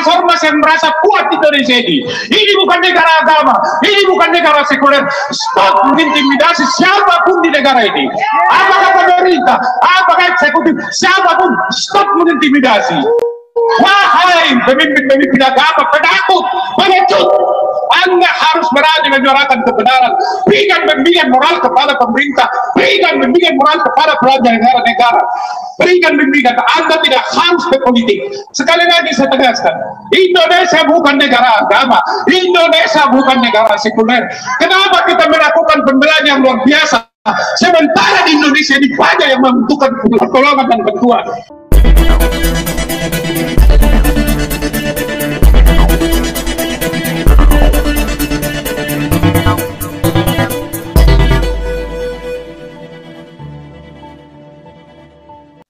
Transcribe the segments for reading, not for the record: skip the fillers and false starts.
ormas-ormas yang merasa kuat Indonesia ini. Ini bukan negara agama, ini bukan negara sekuler. Stop mengintimidasi siapapun di negara ini. Apakah pemerintah, apakah eksekutif, siapapun, stop mengintimidasi. Wahai pemimpin-pemimpin agama, penakut, pengecut, Anda harus berani menyuarakan kebenaran. Berikan bimbingan moral kepada pemerintah, berikan bimbingan moral kepada penyelenggara negara, berikan bimbingan. Anda tidak harus berpolitik. Sekali lagi saya tegaskan, Indonesia bukan negara agama, Indonesia bukan negara sekuler. Kenapa kita melakukan pembelaan yang luar biasa, sementara di Indonesia ini banyak yang membutuhkan pertolongan dan bantuan?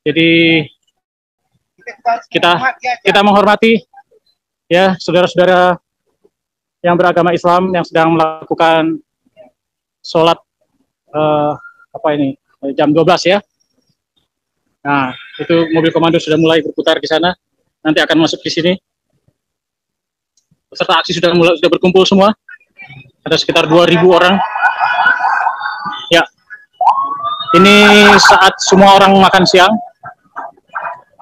Jadi kita menghormati ya saudara-saudara yang beragama Islam yang sedang melakukan sholat jam 12 ya. Nah, itu mobil komando sudah mulai berputar di sana. Nanti akan masuk di sini. Peserta aksi sudah berkumpul semua. Ada sekitar 2.000 orang. Ya. Ini saat semua orang makan siang.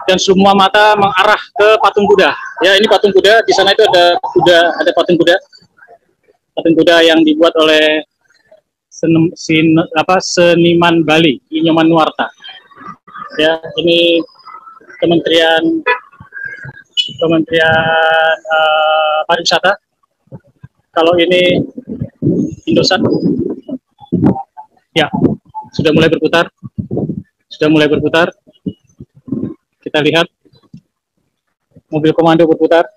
Dan semua mata mengarah ke patung kuda. Ya, ini patung kuda. Di sana itu ada kuda, ada patung kuda. Patung kuda yang dibuat oleh seniman Bali, Inyoman Nuwarta. Ya, ini Kementerian Pariwisata. Kalau ini Indosat. Ya, sudah mulai berputar. Kita lihat mobil komando berputar.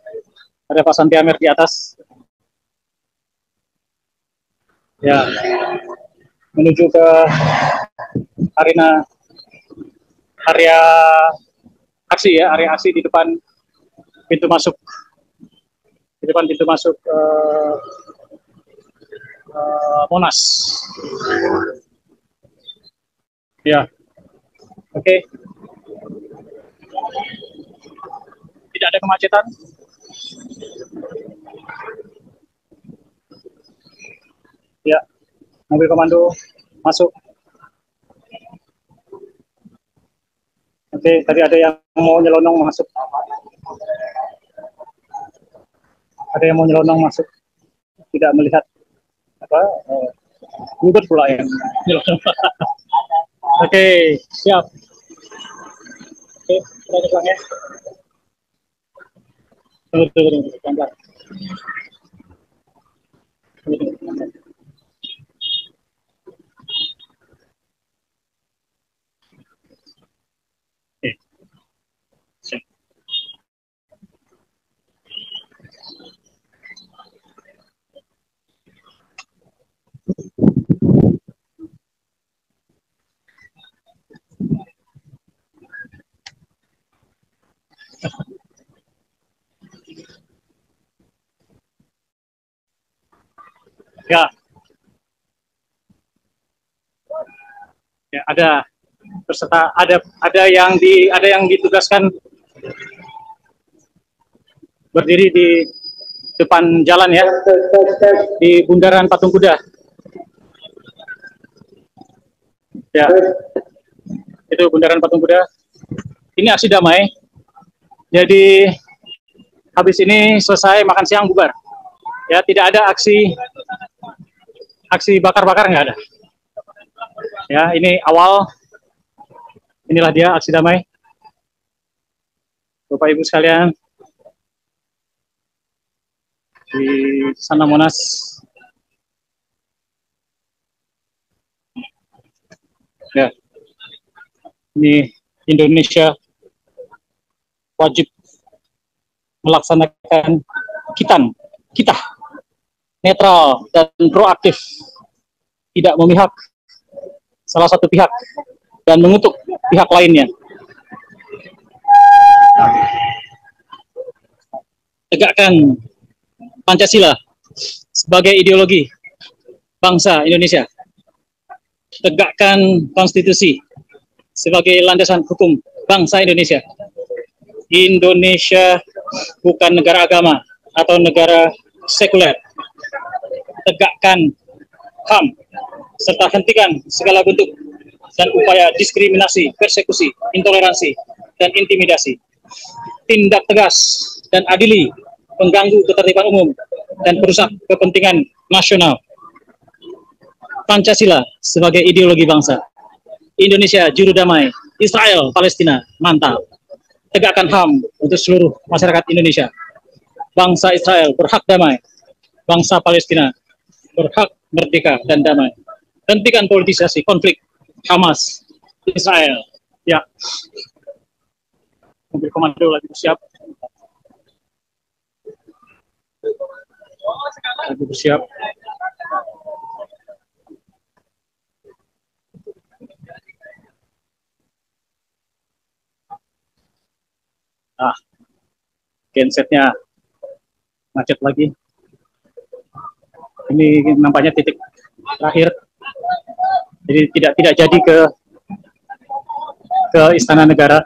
Ada Pak Santi Amer di atas. Ya, menuju ke area aksi di depan pintu masuk. Monas. Ya, oke. Tidak ada kemacetan. Ya, mobil komando masuk. Oke, tadi ada yang mau nyelonong masuk. Tidak melihat Uber pula ya. Oke, siap. Oke, kita pulang ya. Tunggu, pelan-pelan. Oke, siap. Ya, ada peserta, ada yang ditugaskan berdiri di depan jalan ya, di bundaran patung kuda. Ya, itu bundaran patung kuda. Ini aksi damai. Jadi habis ini selesai makan siang bubar. Ya, tidak ada aksi bakar-bakar, nggak ada. Ya, ini awal. Inilah dia aksi damai. Bapak Ibu sekalian, di sana Monas. Ya, ini Indonesia wajib melaksanakan kita netral dan proaktif, tidak memihak salah satu pihak dan mengutuk pihak lainnya. Tegakkan Pancasila sebagai ideologi bangsa Indonesia. Tegakkan konstitusi sebagai landasan hukum bangsa Indonesia. Indonesia bukan negara agama atau negara sekuler. Tegakkan HAM serta hentikan segala bentuk dan upaya diskriminasi, persekusi, intoleransi, dan intimidasi. Tindak tegas dan adili pengganggu ketertiban umum dan perusak kepentingan nasional. Pancasila sebagai ideologi bangsa. Indonesia juru damai. Israel, Palestina, mantap. Tegakkan HAM untuk seluruh masyarakat Indonesia. Bangsa Israel berhak damai. Bangsa Palestina berhak merdeka dan damai. Hentikan politisasi konflik Hamas, Israel. Ya. Mobil komando lagi bersiap. Lagi bersiap. Gensetnya macet lagi. Ini nampaknya titik terakhir. Jadi tidak jadi ke Istana Negara.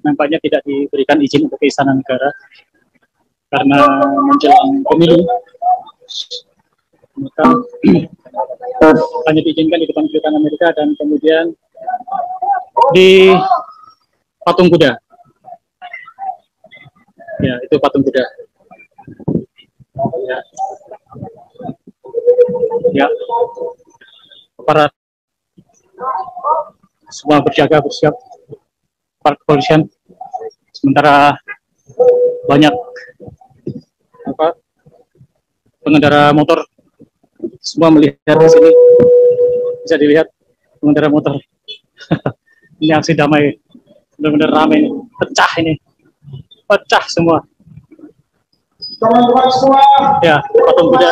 Nampaknya tidak diberikan izin untuk ke Istana Negara karena menjelang pemilu. Maka hanya diizinkan di depan kedutaan Amerika dan kemudian di patung kuda. Ya, itu patung kuda. Ya. Ya. Aparat semua berjaga bersiap. Aparat kepolisian. Sementara banyak pengendara motor semua melihat di sini. Bisa dilihat pengendara motor. Ini aksi damai benar-benar ramai, pecah ini. Pecah semua. Teman-teman semua, ya, patung kuda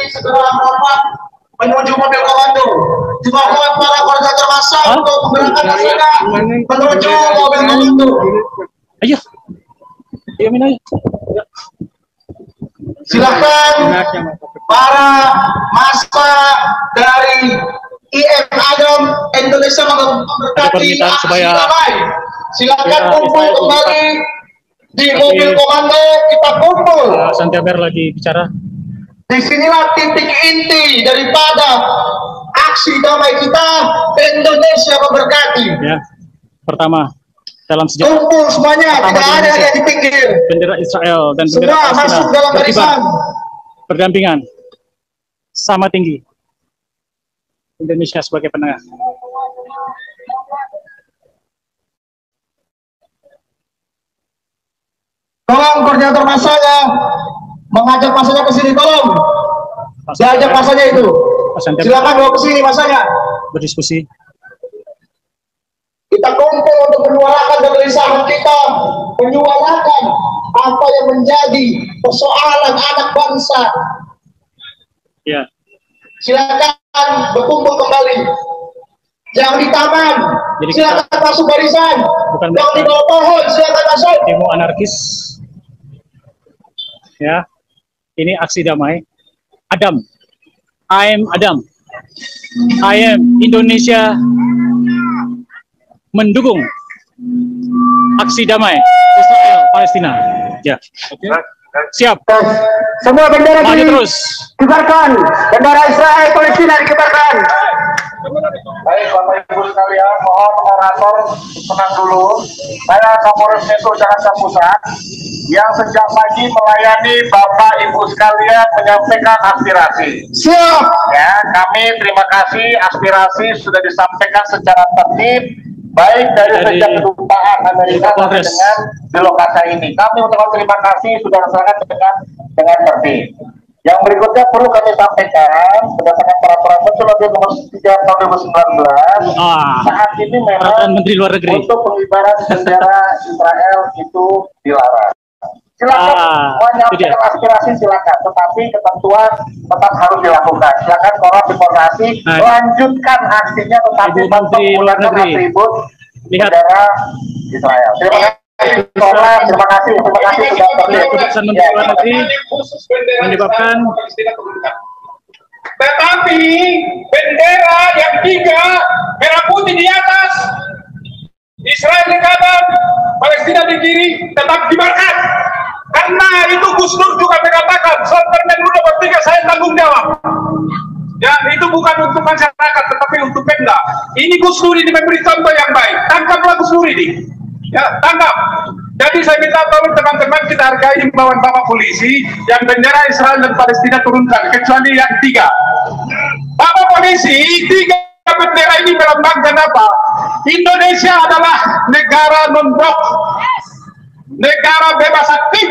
segera merapat menuju mobil komando. Dimohon para koordinator massa untuk menggerakkan masyarakat menuju mobil komando. Ayo, ayo min ayo. Silakan para massa dari IM Adam Indonesia memberkati aksi damai. Silakan kumpul kembali di mobil komando, kita kumpul. Santiago lagi bicara. Disinilah titik inti daripada aksi damai kita. Indonesia memberkati. Ya, pertama dalam sejarah. Kumpul semuanya, tidak ada yang di pinggir. Bendera Israel dan bendera Semua masuk dalam barisan. Berdampingan, sama tinggi. Indonesia sebagai penengah. Tolong koordinator massanya mengajak massanya ke sini, tolong. Diajak massanya itu. Silakan bawa ke sini massanya. Berdiskusi. Kita kumpul untuk menyuarakan kegelisahan kita, menyuarakan apa yang menjadi persoalan anak bangsa. Ya. Silakan berkumpul kembali. Jangan di taman. Jadi silakan masuk barisan. Jangan di bawah pohon. Silakan masuk. Demo anarkis. Ya, ini aksi damai. Adam, I am Adam. I am Indonesia mendukung aksi damai Israel Palestina. Ya, siap. Semua bendera maju terus. Kibarkan. Bendera Israel Palestina dikibarkan. Baik Bapak Ibu sekalian, mohon orator tenang dulu. Saya Kapolres Metro Jakarta Pusat yang sejak pagi melayani Bapak Ibu sekalian menyampaikan aspirasi. Siap. Ya, kami terima kasih aspirasi sudah disampaikan secara tertib, baik dari sejak kedutaan Amerika sampai dengan di lokasi ini. Kami mengucapkan terima kasih sudah dilaksanakan dengan tertib. Yang berikutnya perlu kami sampaikan berdasarkan peraturan Menteri Nomor 3 Tahun 2019. Saat ini memang Menteri Luar Negeri untuk pengibaran bendera Israel itu dilarang. Silakan menyampaikan aspirasi, silakan, tetapi ketentuan tetap harus dilakukan. Silakan korban deportasi lanjutkan aksinya, tetapi untuk menggunakan atribut bendera Israel. Terima kasih. Terima kasih sudah keputusan Menteri Luar Negeri menyebabkan. Tetapi bendera yang 3 merah putih di atas, Israel di kanan, Palestina di kiri, tetap dimakan. itu Gus Dur juga mengatakan, soal Permen nomor 3 saya tanggung jawab. Ya, itu bukan untuk masyarakat, tetapi untuk Pemda. Ini Gus Dur ini memberi contoh yang baik. Tangkaplah Gus Dur ini. Ya, tangkap. Jadi saya minta tolong teman-teman kita hargai himbauan Bapak Polisi yang bendera Israel dan Palestina turunkan, kecuali yang 3. Bapak Polisi, 3 bendera ini melambangkan apa? Indonesia adalah negara non-blok, negara bebas aktif.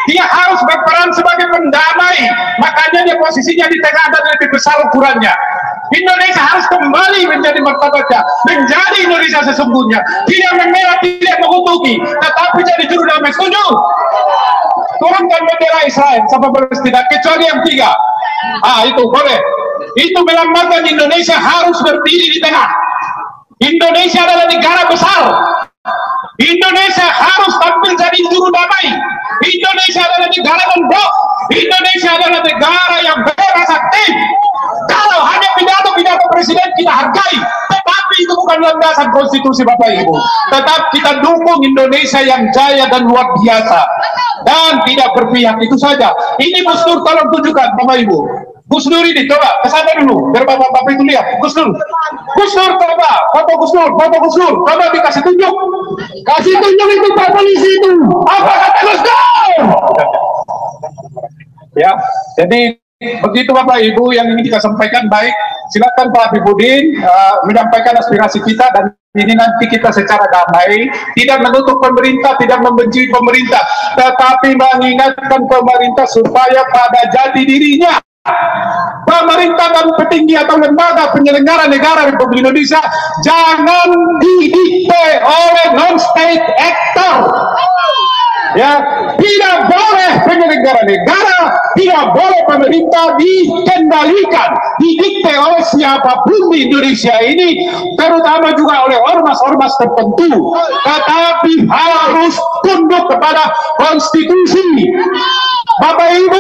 Dia harus berperan sebagai pendamai, makanya dia posisinya di tengah dan lebih besar ukurannya. Indonesia harus kembali menjadi martabatnya, menjadi Indonesia sesungguhnya, tidak memerah, tidak mengutuki, tetapi jadi juru damai. Setuju? Turunkan bendera Israel sama Palestina, kecuali yang 3. Itu boleh. Itu melambangkan Indonesia harus berdiri di tengah. Indonesia adalah negara besar. Indonesia harus tampil jadi juru damai. Indonesia adalah negara non-blok. Indonesia adalah negara yang bebas aktif. Kalau hanya pidato-pidato presiden kita hargai, tetapi itu bukan landasan konstitusi Bapak Ibu. Tetap kita dukung Indonesia yang jaya dan luar biasa, dan tidak berpihak. Itu saja. Ini Gus Dur, tolong tunjukkan Bapak Ibu. Gus Dur ini, coba kesana dulu, biar bapak-bapak itu lihat. Gus Dur, coba, foto Gus Dur, coba dikasih tunjuk. Kasih tunjuk itu Pak Polisi itu. Apa kata Gus Dur? Ya, jadi begitu Bapak Ibu yang ingin kita sampaikan. Baik, silakan Pak Habibudin menyampaikan aspirasi kita, dan ini nanti kita secara damai, tidak menutup pemerintah, tidak membenci pemerintah, tetapi mengingatkan pemerintah supaya pada jati dirinya. Pemerintah dan petinggi atau lembaga penyelenggara negara Republik Indonesia jangan didikte oleh non-state actor. Ya, tidak boleh penyelenggara negara, tidak boleh pemerintah dikendalikan, didikte oleh siapapun di Indonesia ini, terutama juga oleh ormas-ormas tertentu, tetapi harus tunduk kepada konstitusi. Bapak Ibu,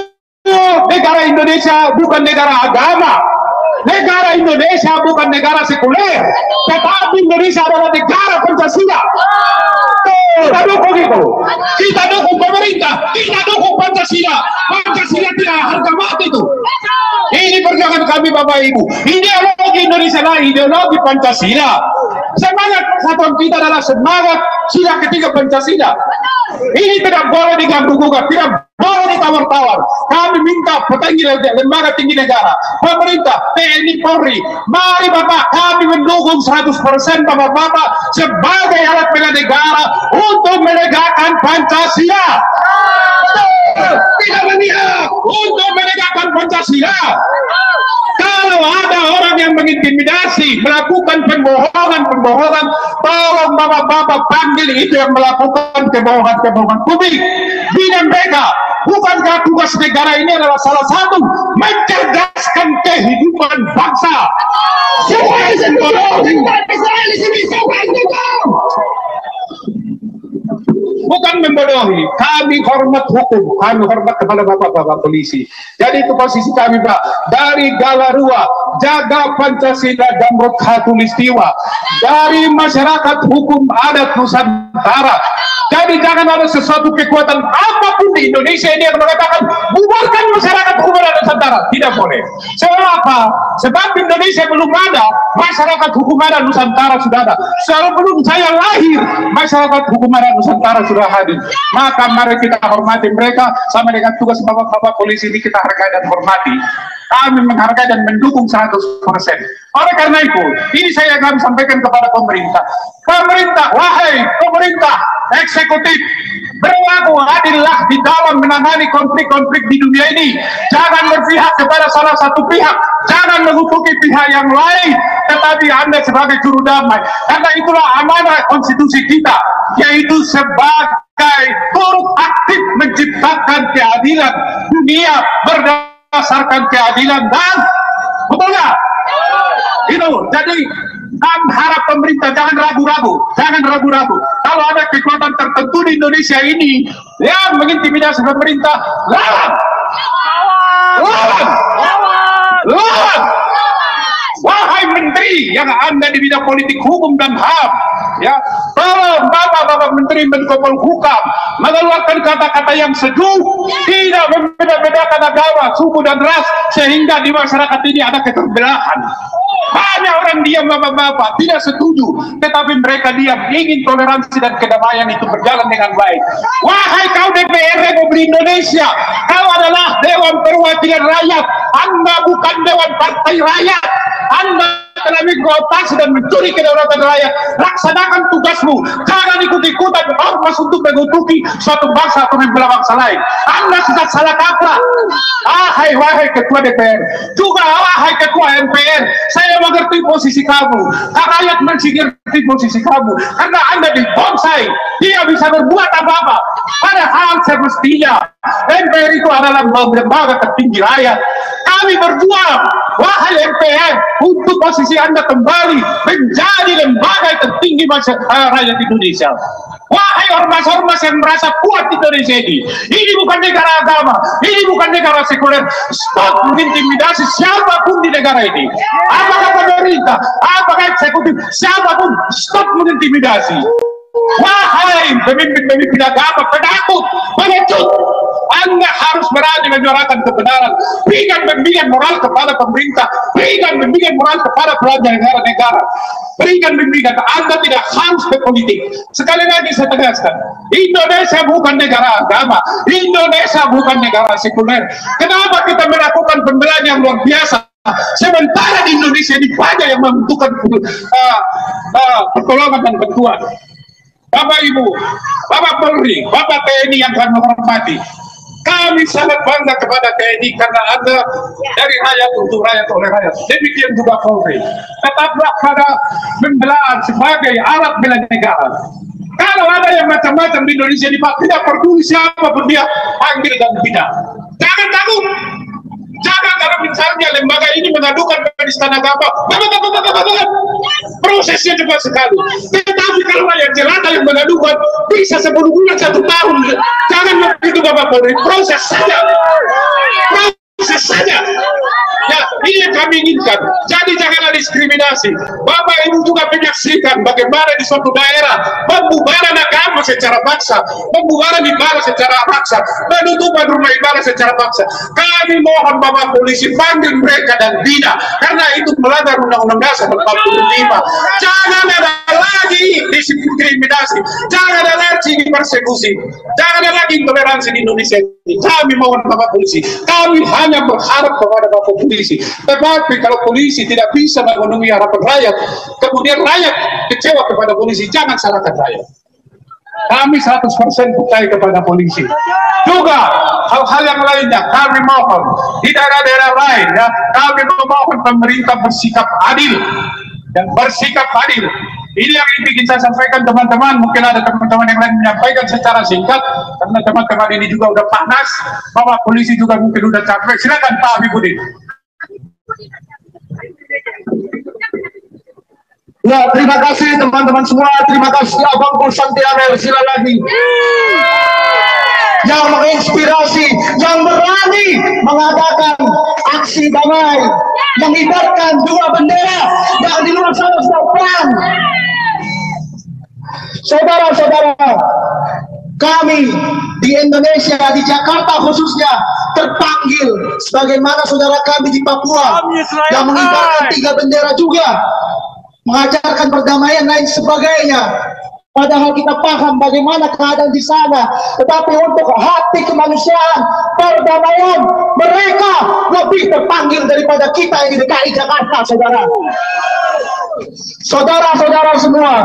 negara Indonesia bukan negara agama. Negara Indonesia bukan negara sekuler, tetapi Indonesia adalah negara Pancasila. Kita dukung itu. Kita dukung pemerintah, kita dukung Pancasila. Pancasila tidak harga mati itu. Ini perjuangan kami Bapak Ibu. Ideologi Indonesia adalah ideologi Pancasila. Semangat persatuan kita adalah semangat sila ketiga Pancasila. Ini tidak boleh diganggu-gugat, tidak boleh ditawar-tawar. Kami minta petinggi lembaga tinggi negara, pemerintah, TNI, Polri, mari Bapak, kami mendukung 100% Bapak-Bapak sebagai alat bela negara untuk menegakkan Pancasila. Tidak memihak, untuk menegakkan Pancasila. Kalau ada orang yang mengintimidasi, melakukan pembohongan, tolong Bapak-Bapak panggil itu yang melakukan kebohongan publik. Bina mereka. Bukankah tugas negara ini adalah salah satu mencerdaskan kehidupan bangsa? Bukan membodohi. Kami hormat hukum, kami hormat kepada bapak-bapak polisi. Jadi itu posisi kami Pak. Dari Galarua, jaga Pancasila dan Khatulistiwa. Dari masyarakat hukum adat Nusantara. Jadi jangan ada sesuatu kekuatan apapun di Indonesia ini yang mengatakan bubarkan masyarakat hukum adat Nusantara. Tidak boleh. Sebab apa? Sebab Indonesia belum ada, masyarakat hukum adat Nusantara sudah ada. Sebelum saya lahir, masyarakat hukum adat Nusantara sudah hadir. Maka mari kita hormati mereka, sama dengan tugas bapak-bapak polisi ini kita hargai dan hormati. Kami menghargai dan mendukung 100%. Oleh karena itu, ini saya akan sampaikan kepada pemerintah. Pemerintah, wahai pemerintah eksekutif, berlaku adillah di dalam menangani konflik-konflik di dunia ini. Jangan berpihak kepada salah satu pihak, jangan mengutuki pihak yang lain, tetapi Anda sebagai juru damai. Karena itulah amanah konstitusi kita, yaitu sebagai turut aktif menciptakan keadilan dunia berdasarkan keadilan dan betul nggak? Itu jadi kami harap pemerintah jangan ragu-ragu. Kalau ada kekuatan tertentu di Indonesia ini yang mengintimidasi pemerintah, lawan. Wahai menteri yang Anda di bidang politik hukum dan HAM, ya, tolong Bapak Menteri Menko Polhukam mengeluarkan kata-kata yang sejuk, tidak membeda-bedakan agama, suku dan ras, sehingga di masyarakat ini ada keterbelahan. Banyak orang diam Bapak-bapak, tidak setuju, tetapi mereka diam, ingin toleransi dan kedamaian itu berjalan dengan baik. Wahai kau DPR Republik Indonesia, kau adalah Dewan Perwakilan Rakyat, Anda bukan Dewan Partai Rakyat. Anda telah mengkooptasi dan mencuri kedaulatan rakyat. Laksanakan tugasmu, jangan ikut-ikutan ormas untuk mengutuki suatu bangsa atau membelah bangsa lain. Anda sudah salah kaprah. Wahai ketua DPR, juga wahai ketua MPR, saya mengerti posisi kamu, rakyat mengerti posisi kamu, karena Anda dibonsai, tidak bisa berbuat apa-apa. Padahal semestinya MPR itu adalah lembaga tertinggi rakyat. Kami berjuang, wahai MPR, untuk posisi Anda kembali menjadi lembaga tertinggi rakyat Indonesia. Wahai ormas-ormas yang merasa kuat Indonesia ini bukan negara agama, ini bukan negara sekuler. Stop mengintimidasi siapapun di negara ini, apakah pemerintah, apakah eksekutif, siapapun, stop mengintimidasi. Wahai pemimpin-pemimpin agama, penakut, pengecut, Anda harus berani menyuarakan kebenaran. Berikan bimbingan moral kepada pemerintah, berikan bimbingan moral kepada penyelenggara negara, berikan bimbingan. Anda tidak harus berpolitik. Sekali lagi saya tegaskan, Indonesia bukan negara agama, Indonesia bukan negara sekuler. Kenapa kita melakukan pembelahan yang luar biasa, sementara di Indonesia ini banyak yang membutuhkan pertolongan dan bantuan? Bapak Ibu, Bapak Polri, Bapak TNI yang kami hormati, kami sangat bangga kepada TNI karena Anda dari rakyat untuk rakyat oleh rakyat. Demikian juga Polri. Tetaplah pada pembelaan sebagai alat bela negara. Kalau ada yang macam-macam di Indonesia ini, Pak, tidak peduli siapapun dia, panggil dan tidak. Jangan takut. Jangan kalau misalnya lembaga ini mengadukan ke Istana Agama, prosesnya cepat sekali. Tetapi kalau yang jelata yang mengadukan bisa 10 bulan, 1 tahun. Jangan begitu Bapak Polri, proses saja. Proses saja. Ya, ini yang kami inginkan. Jadi janganlah diskriminasi. Bapak Ibu juga menyaksikan bagaimana di suatu daerah pembubaran agama secara paksa, pembubaran ibadah secara paksa, penutupan rumah ibadah secara paksa. Kami mohon Bapak Polisi panggil mereka dan bina, karena itu melanggar Undang-Undang Dasar 45. Jangan ada lagi diskriminasi, jangan ada lagi persekusi, jangan ada lagi intoleransi di Indonesia ini. Kami mohon Bapak Polisi, kami hanya berharap kepada Bapak Polisi. Tetapi kalau polisi tidak bisa memenuhi harapan rakyat, kemudian rakyat kecewa kepada polisi, jangan salahkan rakyat. Kami 100% percaya kepada polisi. Juga hal-hal yang lainnya kami mohon di daerah-daerah lain, ya, kami memohon pemerintah bersikap adil dan bersikap adil. Ini yang ingin saya sampaikan teman-teman. Mungkin ada teman-teman yang lain menyampaikan secara singkat, karena teman-teman ini juga udah panas, Bapak Polisi juga mungkin udah capek. Silakan Pak Habibudin. Ya, terima kasih teman-teman semua. Terima kasih Abang Pul Santianer, sila lagi. Yang menginspirasi, yang berani mengadakan aksi damai, mengibarkan 2 bendera yang di luar sana sudah perang. Saudara-saudara, kami di Indonesia, di Jakarta khususnya, terpanggil sebagaimana saudara kami di Papua yang mengibarkan 3 bendera juga, mengajarkan perdamaian lain sebagainya. Padahal kita paham bagaimana keadaan di sana, tetapi untuk hati kemanusiaan, perdamaian, mereka lebih terpanggil daripada kita yang di DKI Jakarta, saudara. Saudara-saudara semua,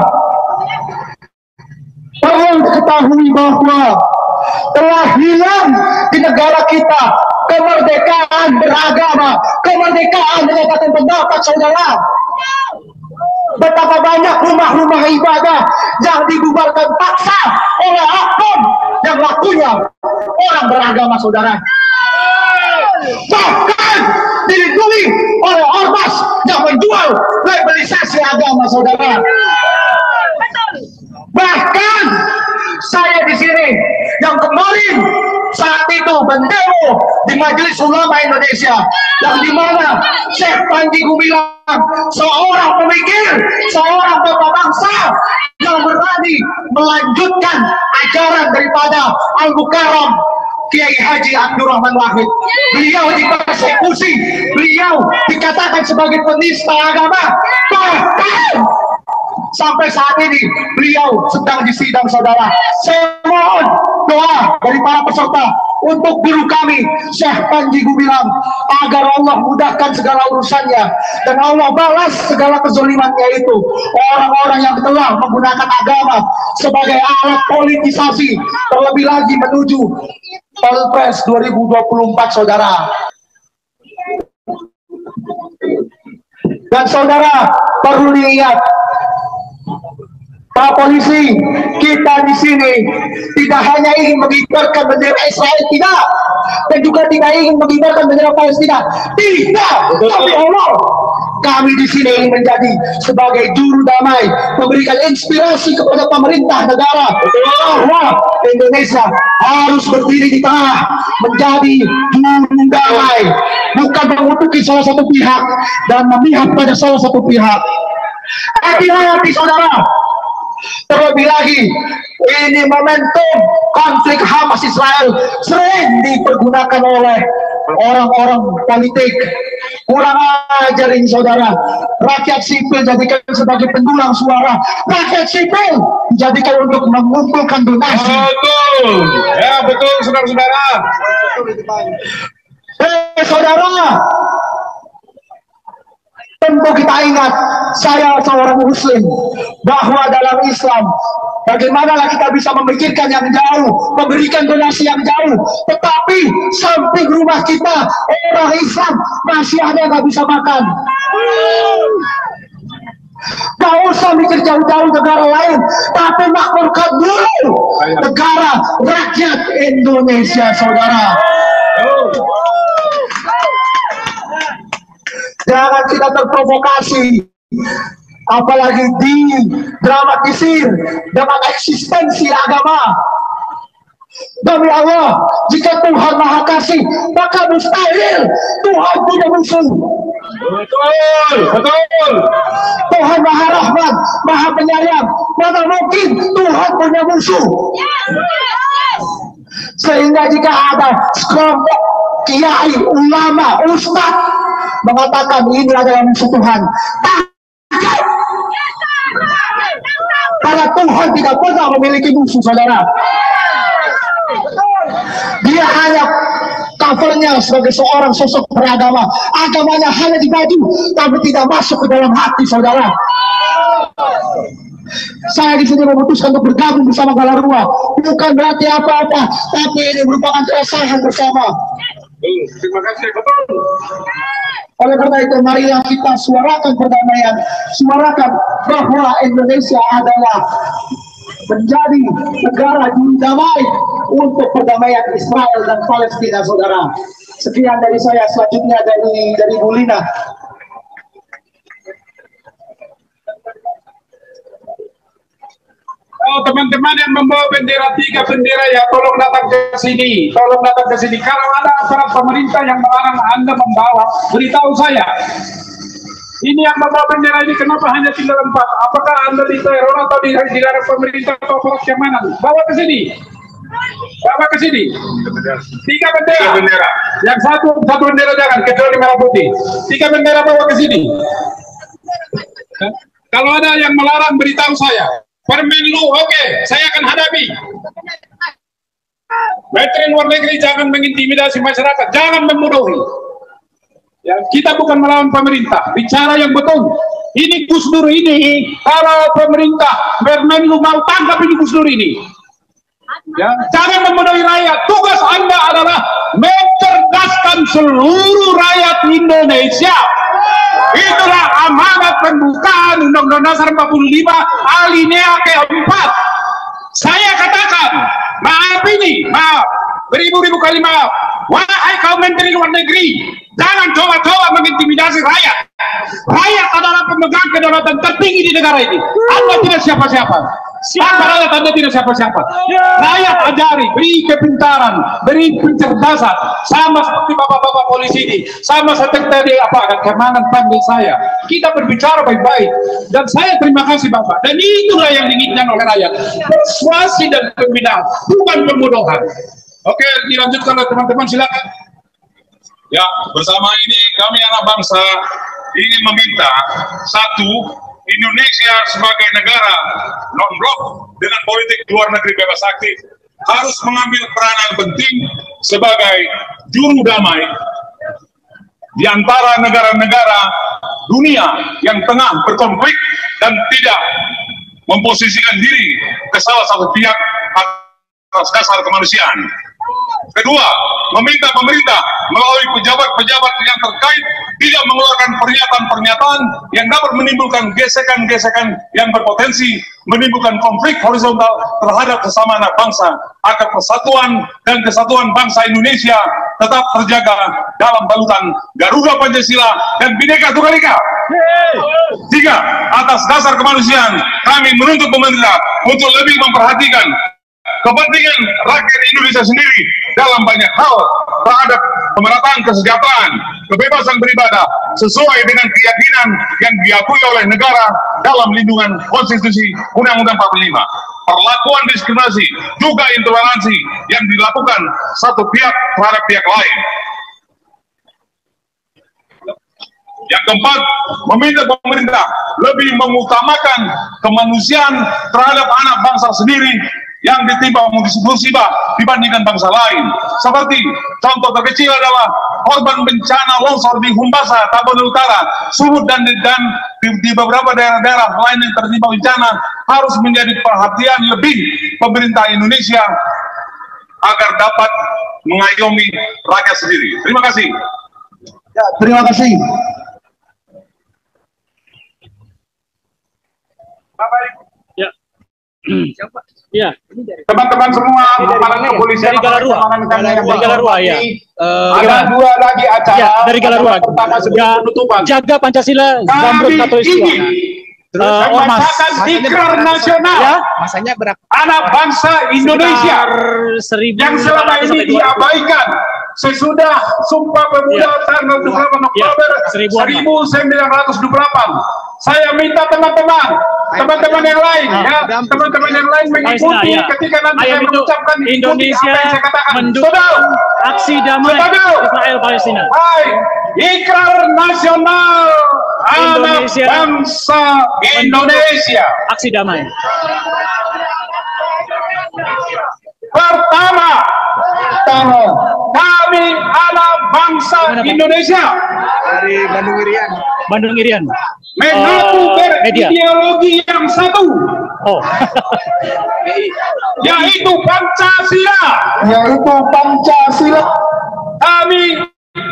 perlu diketahui bahwa telah hilang di negara kita kemerdekaan beragama, kemerdekaan menyatakan pendapat, saudara. Betapa banyak rumah-rumah ibadah yang dibubarkan paksa oleh oknum yang lakunya orang beragama, saudara. Bahkan dilindungi oleh ormas yang menjual labelisasi agama, saudara. Bahkan saya di sini yang kemarin saat itu mendemo di Majelis Ulama Indonesia, yang dimana Syekh Panji Gumilang, seorang pemikir, seorang bapak bangsa, yang berani melanjutkan ajaran daripada Al-Mukarram Kiai Haji Abdurrahman Wahid. Beliau dipersekusi, beliau dikatakan sebagai penista agama, bahkan sampai saat ini beliau sedang disidang, saudara. Saya mohon doa dari para peserta untuk guru kami Syekh Panji Gumilang agar Allah mudahkan segala urusannya dan Allah balas segala kezalimannya itu. Orang-orang yang telah menggunakan agama sebagai alat politisasi, terlebih lagi menuju Pilpres 2024, saudara. Dan saudara perlu diingat, Pak Polisi, kita di sini tidak hanya ingin mengibarkan bendera Israel, tidak, dan juga tidak ingin mengibarkan bendera Palestina, tidak. Tapi Allah, kami di sini ingin menjadi sebagai juru damai, memberikan inspirasi kepada pemerintah negara bahwa Indonesia harus berdiri di tengah, menjadi juru damai, bukan mengutuki salah satu pihak dan memihak pada salah satu pihak. Hati-hati, saudara. Terlebih lagi, ini momentum konflik Hamas Israel sering dipergunakan oleh orang-orang politik. Kurang ajar ini, saudara. Rakyat sipil jadikan sebagai pendulang suara, rakyat sipil dijadikan untuk mengumpulkan donasi. Betul, ya betul, saudara-saudara. Saudara, tentu kita ingat, saya seorang muslim, bahwa dalam Islam bagaimanalah kita bisa memikirkan yang jauh, memberikan donasi yang jauh, tetapi samping rumah kita orang Islam masih ada yang nggak bisa makan. Gak usah mikir jauh-jauh negara lain, tapi makmurkan dulu negara rakyat Indonesia, saudara. Jangan kita terprovokasi, apalagi didramatisir dengan eksistensi agama. Demi Allah, jika Tuhan Maha Kasih, maka mustahil Tuhan punya musuh. Betul, betul. Tuhan Maha Rahman, Maha Penyayang, mana mungkin Tuhan punya musuh? Sehingga jika ada sekelompok kiai, ulama, ustadz mengatakan ini adalah musuh Tuhan, karena Tuhan tidak pernah memiliki musuh, saudara. Dia hanya covernya sebagai seorang sosok beragama, agamanya hanya di baju tapi tidak masuk ke dalam hati, saudara. Saya di sini memutuskan untuk bergabung bersama Galarua, bukan berarti apa-apa, tapi ini merupakan keresahan bersama. Terima kasih, betul. Oleh karena itu, marilah kita suarakan perdamaian, suarakan bahwa Indonesia adalah menjadi negara juru damai untuk perdamaian Israel dan Palestina, saudara. Sekian dari saya, selanjutnya dari Bu Lina. Oh, teman-teman yang membawa bendera, 3 bendera ya, tolong datang ke sini, tolong datang ke sini. Kalau ada aparat pemerintah yang melarang Anda membawa, beritahu saya. Ini yang membawa bendera ini kenapa hanya tinggal 4? Apakah Anda diteror atau dilarang pemerintah atau aparat yang mana? Bawa ke sini. Bawa ke sini. 3 bendera. 3 bendera. Yang satu bendera jangan, kecuali merah putih. 3 bendera bawa ke sini. Kalau ada yang melarang, beritahu saya. Permenlu, oke, saya akan hadapi. Menteri Luar Negeri jangan mengintimidasi masyarakat, jangan membodohi. Ya, kita bukan melawan pemerintah, bicara yang betul. Ini Gus Dur ini, kalau pemerintah Permenlu mau tangkap ini Gus Dur ini. Ya, jangan membodohi rakyat. Tugas Anda adalah mencerdaskan seluruh rakyat Indonesia. Itulah amanat pembukaan Undang-Undang Dasar 45 alinea ke-4. Saya katakan, maaf ini, maaf, beribu-ribu kali maaf. Wahai kaum Menteri Luar Negeri, jangan coba-coba mengintimidasi rakyat. Rakyat adalah pemegang kedaulatan tertinggi di negara ini. Anda tidak siapa-siapa. Siapa rakyat? Anda tidak siapa-siapa. Rakyat ajari, beri kepintaran, beri pencerdasan, sama seperti bapak-bapak polisi ini, sama seperti tadi keamanan panggil saya. Kita berbicara baik-baik, dan saya terima kasih Bapak. Dan itulah yang diinginkan oleh rakyat, persuasi dan pembinaan, bukan pembodohan. Oke, dilanjutkan oleh teman-teman, silakan. Ya, bersama ini kami anak bangsa ingin meminta, satu, Indonesia sebagai negara non-blok dengan politik luar negeri bebas aktif harus mengambil peranan penting sebagai juru damai di antara negara-negara dunia yang tengah berkonflik dan tidak memposisikan diri ke salah satu pihak atas dasar kemanusiaan. Kedua, meminta pemerintah melalui pejabat-pejabat yang terkait tidak mengeluarkan pernyataan-pernyataan yang dapat menimbulkan gesekan-gesekan yang berpotensi menimbulkan konflik horizontal terhadap sesama anak bangsa, agar persatuan dan kesatuan bangsa Indonesia tetap terjaga dalam balutan Garuda Pancasila dan Bhinneka Tunggal Ika. Tiga, atas dasar kemanusiaan, kami menuntut pemerintah untuk lebih memperhatikan kepentingan rakyat Indonesia sendiri dalam banyak hal terhadap pemerataan kesejahteraan, kebebasan beribadah sesuai dengan keyakinan yang diakui oleh negara dalam lindungan konstitusi Undang-Undang 45. Perlakuan diskriminasi juga intoleransi yang dilakukan satu pihak terhadap pihak lain. Yang keempat, meminta pemerintah lebih mengutamakan kemanusiaan terhadap anak bangsa sendiri yang ditimpa musibah dibandingkan bangsa lain. Seperti contoh terkecil adalah korban bencana longsor di Humbasa, Tapanuli Utara, Sumut dan di beberapa daerah-daerah lain yang tertimpa bencana harus menjadi perhatian lebih pemerintah Indonesia agar dapat mengayomi rakyat sendiri. Terima kasih. Ya, terima kasih. Ya. Ya. Teman-teman semua, aparat kepolisian dari Galarua ya. Ada dua lagi acara. Ya, dari Galarua. Pertama sebelum penutupan. Jaga Pancasila, Zamrud Katulistiwa. Ormas. Ikrar nasional. Ya. Masanya berapa? Anak bangsa Indonesia yang selama ini diabaikan sesudah Sumpah Pemuda tanggal 28 Oktober 1928. Saya minta teman-teman yang lain, teman-teman yang lain mengikuti ketika nanti saya mengucapkan Indonesia mendukung aksi damai Israel Palestina. Ikrar nasional anak bangsa Indonesia. Aksi damai. Pertama, kami anak bangsa Indonesia Dari Bandung Irian. mengaku berideologi yang satu, yaitu Pancasila. Kami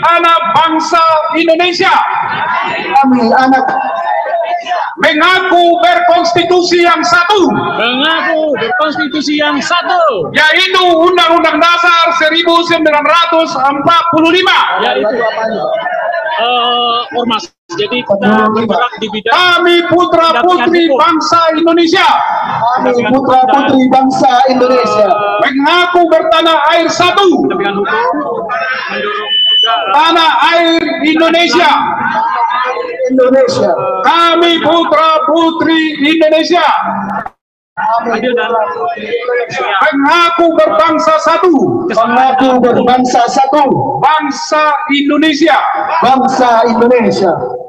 anak bangsa Indonesia mengaku berkonstitusi yang satu, yaitu Undang-Undang Dasar 1945. Yaitu ormas. Jadi kita bergerak di bidang kami putra-putri bangsa Indonesia. Mengaku bertanah air satu, tanah air Indonesia. Kami putra-putri Indonesia mengaku berbangsa satu, bangsa Indonesia.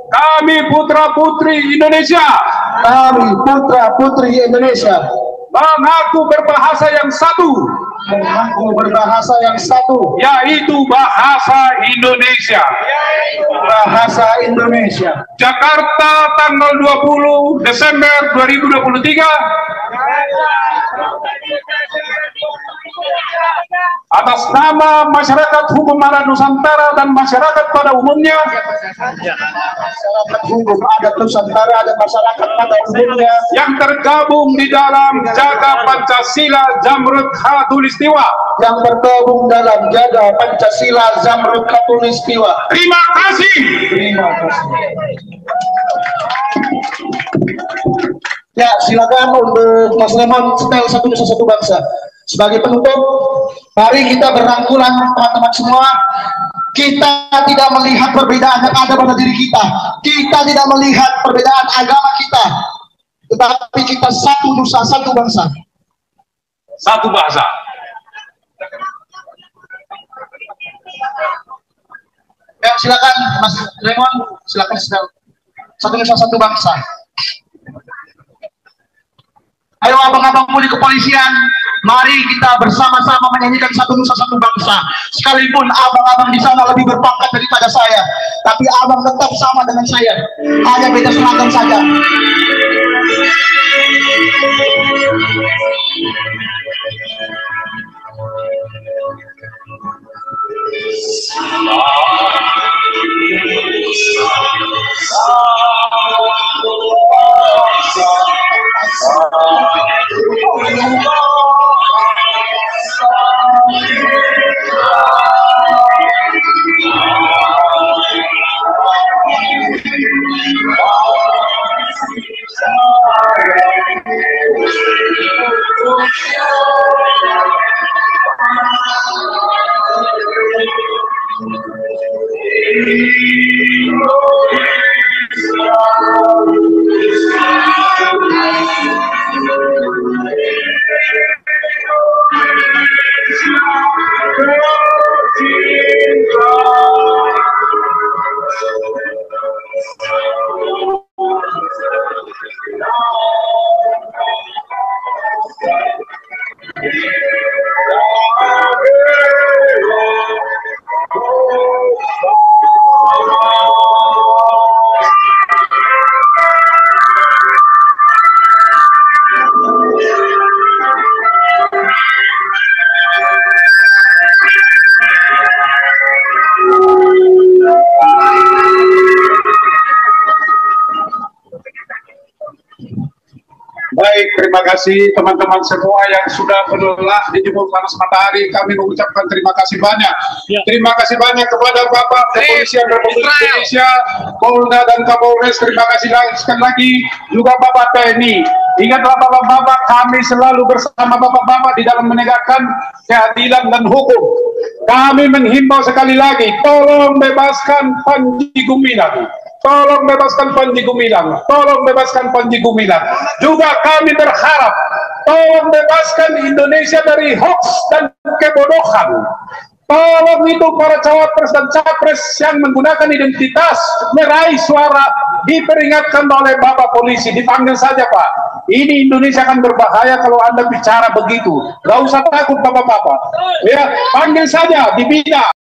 Kami putra-putri Indonesia mengaku berbahasa yang satu, yaitu bahasa Indonesia. Jakarta tanggal 20 Desember 2023. Atas nama masyarakat hukum adat Nusantara dan masyarakat pada umumnya, yang tergabung di dalam Jaga Pancasila Zamrud Katulistiwa. Terima kasih. Ya, silakan untuk Mas Lemon setel Satu Nusa Satu Bangsa. Sebagai penutup, mari kita berangkulan teman-teman semua. Kita tidak melihat perbedaan yang ada pada diri kita. Kita tidak melihat perbedaan agama kita. Tetapi kita satu nusa, satu bangsa. Satu bahasa. Ya, silakan Mas Lemon, silakan setel Satu Nusa Satu Bangsa. Ayo abang-abang puli kepolisian, mari kita bersama-sama menyanyikan Satu Nusa Satu Bangsa. Sekalipun abang-abang di sana lebih berpangkat daripada saya, tapi abang tetap sama dengan saya, hanya beda seragam saja. Baik, terima kasih teman-teman semua yang sudah berlelah di jemur panas matahari. Kami mengucapkan terima kasih banyak. Ya. Terima kasih banyak kepada Bapak Kepolisian Republik Indonesia, Polda dan Kapolres. Terima kasih sekali lagi juga Bapak TNI. Ingatlah Bapak-Bapak, kami selalu bersama Bapak-Bapak di dalam menegakkan keadilan dan hukum. Kami menghimbau sekali lagi, tolong bebaskan Panji Gumilang. Tolong bebaskan Panji Gumilang, tolong bebaskan Panji Gumilang. Juga kami berharap, tolong bebaskan Indonesia dari hoax dan kebodohan. Tolong itu para cawapres dan capres yang menggunakan identitas meraih suara diperingatkan oleh Bapak polisi, dipanggil saja Pak. Ini Indonesia akan berbahaya kalau Anda bicara begitu. Gak usah takut Bapak-Bapak. Ya, panggil saja, dibina.